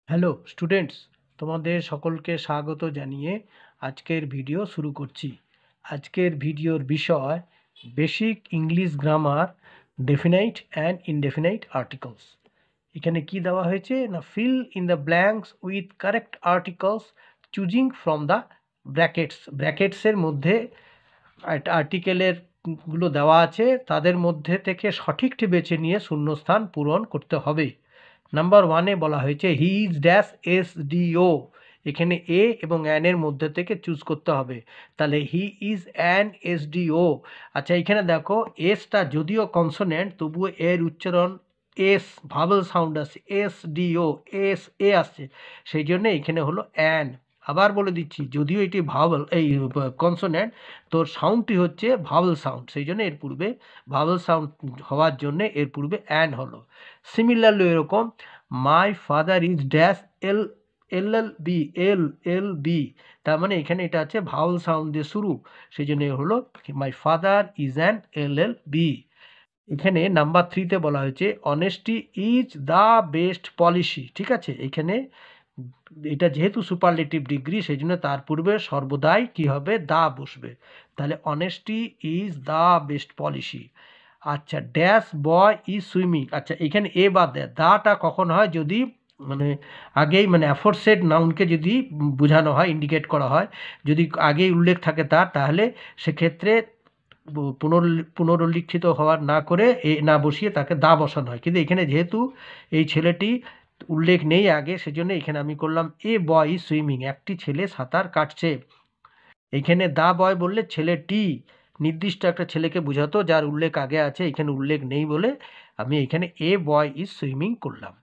Hello students, তোমাদের সকলকে স্বাগত জানিয়ে আজকের ভিডিও শুরু করছি। আজকের ভিডিওর বিষয় basic English grammar, definite and indefinite articles. এখানে কি দেওয়া হয়েছে না, fill in the blanks with correct articles choosing from the ব্র্যাকেটসের মধ্যে আর্টিকেলের গুলো দেওয়া আছে, তাদের মধ্যে থেকে সঠিকটি বেছে নিয়ে শূন্যস্থান পূরণ করতে হবে। নাম্বার 1-এ বলা হয়েছে হি ইজ ড্যাশ এসডিও। এখানে এ এবং অ্যান এর মধ্যে থেকে চুজ করতে হবে। তাহলে হি ইজ অ্যান এসডিও। আচ্ছা, এখানে দেখো এসটা যদিও কনসোনেন্ট তবুও এর উচ্চারণ এস ভাবেল সাউন্ড আসছে, এসডিও এস এ আসছে, সেই জন্য এখানে হলো অ্যান। আবার বলে দিচ্ছি, যদিও এটি ভাওয়েল এই কনসোনেন্ট, তোর সাউন্ডটি হচ্ছে ভাওয়েল সাউন্ড, সেই জন্য এর পূর্বে ভাওয়েল সাউন্ড হওয়ার জন্য এর পূর্বে অ্যান হলো। সিমিলারলি এরকম my father is dash L L L B L L B, তার মানে এখানে এটা আছে ভাওয়েল সাউন্ড দিয়ে শুরু, সেই জন্য হলো my father is an L L B. এখানে নাম্বার 3-তে বলা হয়েছে honesty is the best policy. ঠিক আছে, এখানে এটা যেহেতু সুপারলেটিভ ডিগ্রি, সেই জন্য তার পূর্বে সর্বদাই কি হবে, দা বসবে। তাহলে honesty is the best policy. আচ্ছা, ড্যাশ বয় ইজ সুইমিং। আচ্ছা, এখানে এ বাদ দেয়, দাটা কখন হয়, যদি মানে আগেই মানে অ্যাফোরসেড নাউনকে যদি বোঝানো হয়, ইন্ডিকেট করা হয়, যদি আগেই উল্লেখ থাকে তার, তাহলে সেক্ষেত্রে পুনরুল্লিখিত হওয়ার না করে এ না বসিয়ে তাকে দা বসানো হয়। কিন্তু এখানে যেহেতু এই ছেলেটি উল্লেখ নেই আগে, সেজন্য এখানে আমি করলাম এ বয় ইজ সুইমিং, একটি ছেলে সাঁতার কাটছে। এখানে দা বয় বললে ছেলেটি, নির্দিষ্ট একটা ছেলেকে বোঝাতো যার উল্লেখ আগে আছে, এখানে উল্লেখ নেই বলে আমি এখানে এ বয় ইজ সুইমিং করলাম।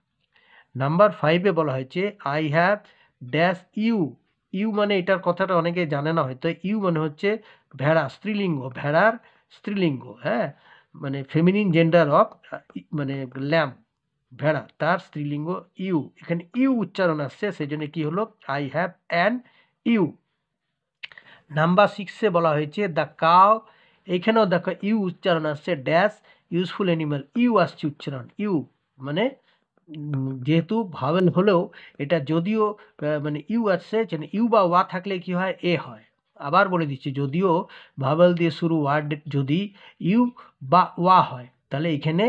নাম্বার 5-এ বলা হয়েছে I have dash you. You মানে এটার কথাটা অনেকে জানে না হয়তো, ইউ মানে হচ্ছে ভেড়া, স্ত্রীলিঙ্গ, ভেড়ার স্ত্রীলিঙ্গ, হ্যাঁ, মানে ফেমিনিন জেন্ডার অফ মানে ল্যাম্প, ভেড়া, তার স্ত্রীলিঙ্গ ইউ। এখানে ইউ উচ্চারণ আসছে, সেই জন্য কি হলো, I have an U. Number 6-এ বলা হয়েছে দ্য কাউ। এইখানেও দেখো ইউ উচ্চারণ আসছে, ড্যাশ ইউজফুল অ্যানিমাল, ইউ আসছে উচ্চারণ, ইউ মানে যেহেতু ভাওয়েল হলেও এটা যদিও মানে ইউ আসছে, ইউ বা ওয়া থাকলে কি হয়, এ হয়। আবার বলে দিচ্ছি, যদিও ভাওয়েল দিয়ে শুরু ওয়ার্ড যদি ইউ বা ওয়া হয়, তাহলে এখানে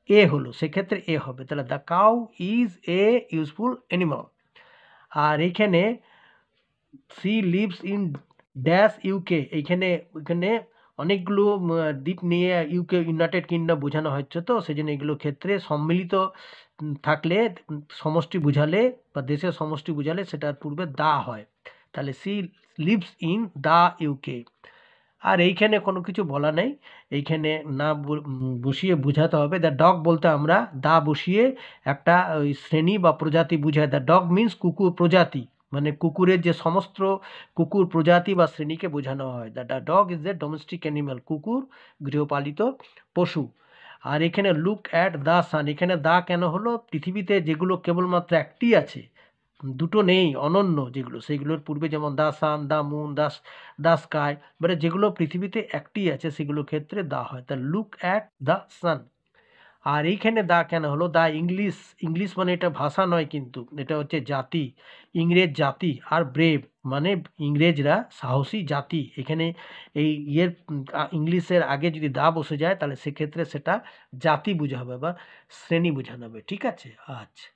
এ হলো, সেক্ষেত্রে এ হবে। তাহলে the cow is a useful animal. আর এইখানে she lives in dash UK, এইখানে এখানে অনেকগুলো দ্বীপ নিয়ে ইউকে ইউনাইটেড কিংডম বোঝানো হচ্ছে, তো সেই জন্য এগুলো ক্ষেত্রে সম্মিলিত থাকলে সমষ্টি বুঝালে বা দেশের সমষ্টি বুঝালে সেটার পূর্বে দা হয়। তাহলে she lives in the UK. আর এইখানে কোনো কিছু বলা নেই, এইখানে না বসিয়ে বোঝাতে হবে। দ্য ডগ বলতে আমরা দা বসিয়ে একটা ওই শ্রেণী বা প্রজাতি বুঝায়। দ্য ডগ মিন্স কুকুর প্রজাতি, মানে কুকুরের যে সমস্ত কুকুর প্রজাতি বা শ্রেণীকে বোঝানো হয়। The dog is a domestic animal, কুকুর গৃহপালিত পশু। আর এখানে লুক অ্যাট দ্য সান, এখানে দা কেন হলো, পৃথিবীতে যেগুলো কেবলমাত্র একটি আছে, দুটো নেই, অনন্য যেগুলো, সেইগুলোর পূর্বে যেমন দা সান, দা মুন, দা স্কাই, মানে যেগুলো পৃথিবীতে একটি আছে সেগুলোর ক্ষেত্রে দা হয়। তা লুক অ্যাট দ্য সান। আর এইখানে দা কেন হলো, দা ইংলিশ, ইংলিশ মানে এটা ভাষা নয়, কিন্তু এটা হচ্ছে জাতি, ইংরেজ জাতি। আর ব্রেভ মানে ইংরেজরা সাহসী জাতি। এখানে এই ইংলিশের আগে যদি দা বসে যায়, তাহলে সেক্ষেত্রে সেটা জাতি বোঝাবে বা শ্রেণী বোঝানো হবে। ঠিক আছে, আচ্ছা।